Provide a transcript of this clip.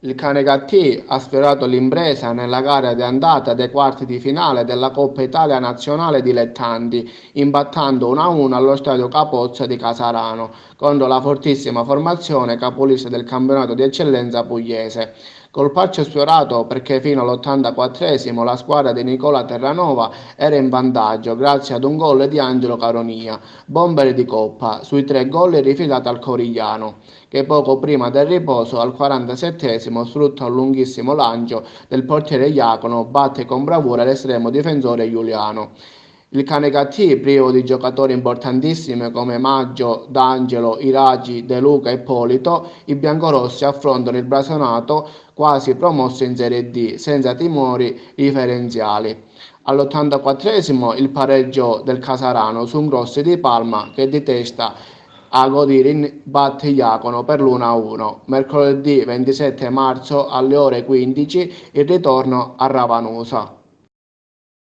Il Canegattì ha sfiorato l'impresa nella gara di andata dei quarti di finale della Coppa Italia Nazionale Dilettanti, impattando 1-1 allo stadio Capozzo di Casarano contro la fortissima formazione capolista del campionato di eccellenza pugliese. Colpaccio sfiorato perché fino all'84esimo la squadra di Nicola Terranova era in vantaggio grazie ad un gol di Angelo Caronia, bomber di coppa, sui 3 gol rifilati al Corigliano, che poco prima del riposo al 47esimo sfrutta un lunghissimo lancio del portiere Iacono, batte con bravura l'estremo difensore Giuliano. Il Canegattì, privo di giocatori importantissimi come Maggio, D'Angelo, Iragi, De Luca e Ippolito, i biancorossi affrontano il Brasonato quasi promosso in Serie D, senza timori riferenziali. All'84esimo il pareggio del Casarano su un cross di Palma che di testa a Godirin batte Iacono per l'1-1. Mercoledì 27 marzo alle ore 15 il ritorno a Ravanusa.